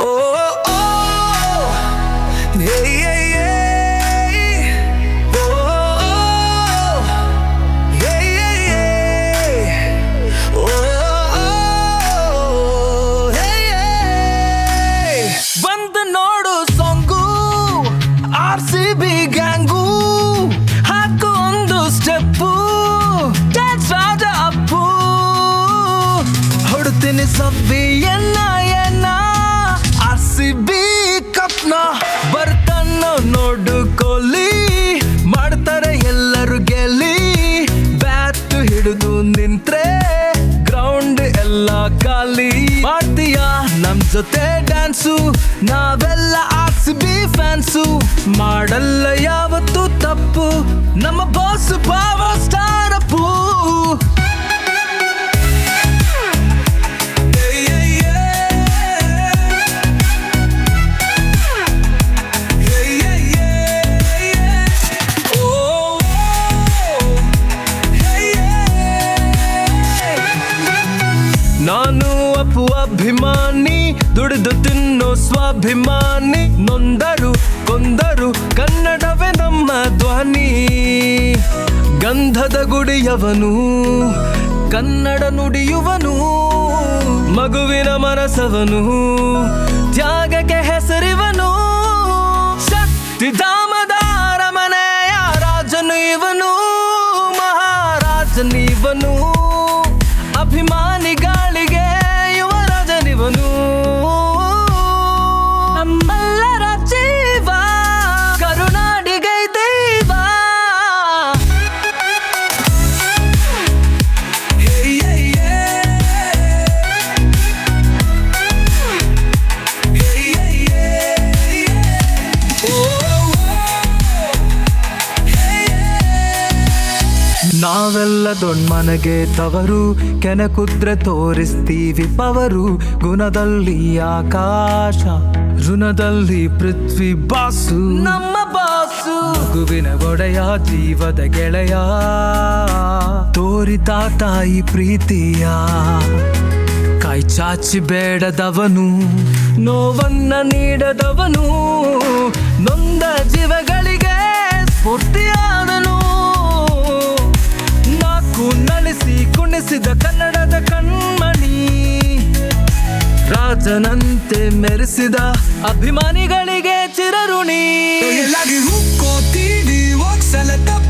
Oh, oh, yeah, yeah, yeah. Oh, oh, yeah, yeah, yeah. Oh, hey, hey. ಬಂದು ನೋಡು song RCB gang ಹಾಕು ಒಂದು step dance ರಾಜ Appu ಹೊಡ್ತೀನಿ ಸಬ್ಬಿಯನ್ನ RCB ಕಪ್ನ ಬರ್ತಾನ ನೋಡು ಕೊಹ್ಲಿ ಮಾಡ್ತಾರೆ ಎಲ್ಲರೂ ಗೆಲ್ಲಿ ಬ್ಯಾಟ್ ಹಿಡಿದು ನಿಂತ್ರೆ ಗ್ರೌಂಡ್ ಎಲ್ಲ ಖಾಲಿ ಮಾಡ್ತೀಯಾ ನಮ್ ಜೊತೆ ಡ್ಯಾನ್ಸು ನಾವೆಲ್ಲ RCB ಫ್ಯಾನ್ಸು ಮಾಡಲ್ಲ ಯಾವತ್ತು ತಪ್ಪು ನಮ್ಮ ಬಾಸ್ ಪವರ್ ಸ್ಟಾರ್ ಅಪ್ಪು ನಾನು ಅಪ್ಪು ಅಭಿಮಾನಿ ದುಡಿದು ತಿನ್ನೋ ಸ್ವಾಭಿಮಾನಿ ನೊಂದರು ಕೊಂದರು ಕನ್ನಡವೇ ನಮ್ಮ ಧ್ವನಿ ಗಂಧದ ಗುಡಿಯವನು ಕನ್ನಡ ನುಡಿಯುವನು ಮಗುವಿನ ಮನಸವನು ತ್ಯಾಗಕ್ಕೆ ಹೆಸರಿವನು ಶಕ್ತಿಧಾಮದ ಅರಮನೆಯ ರಾಜನು ಇವನು ಮಹಾರಾಜನಿವನು ಅಭಿಮಾನಿಗಳಿಗೆ ಯುವರಾಜನಿವನು ನಮ್ಮೆಲ್ಲರ ಜೀವ ಕರುನಾಡಿಗೆ ದೈವ ನಾವೆಲ್ಲ ದೊಡ್ಡ ಮನೆಗೆ ತವರು ಕೆನಕುದ್ರೆ ತೋರಿಸ್ತೀವಿ ಪವರು ಗುಣದಲ್ಲಿ ಆಕಾಶ ಋಣದಲ್ಲಿ ಪೃಥ್ವಿ ಬಾಸು ನಮ್ಮ ಬಾಸು ಮಗುವಿನ ಒಡೆಯ ಜೀವದ ಗೆಳೆಯ ತೋರಿತ ತಾಯಿ ಪ್ರೀತಿಯ ಕೈ ಚಾಚಿ ಬೇಡದವನು ನೋವನ್ನ ನೀಡದವನು ನೊಂದ ಜೀವಗಳಿಗೆ ಸ್ಫೂರ್ತಿಯಾದನು ನಳಿಸಿ ಕುಣಿಸಿದ ಕನ್ನಡದ ಕಣ್ಮಣಿ ರಾಜನಂತೆ ಮೆರೆಸಿದ ಅಭಿಮಾನಿಗಳಿಗೆ ಚಿರಋಣಿ Lagi huko tini, wag sa latap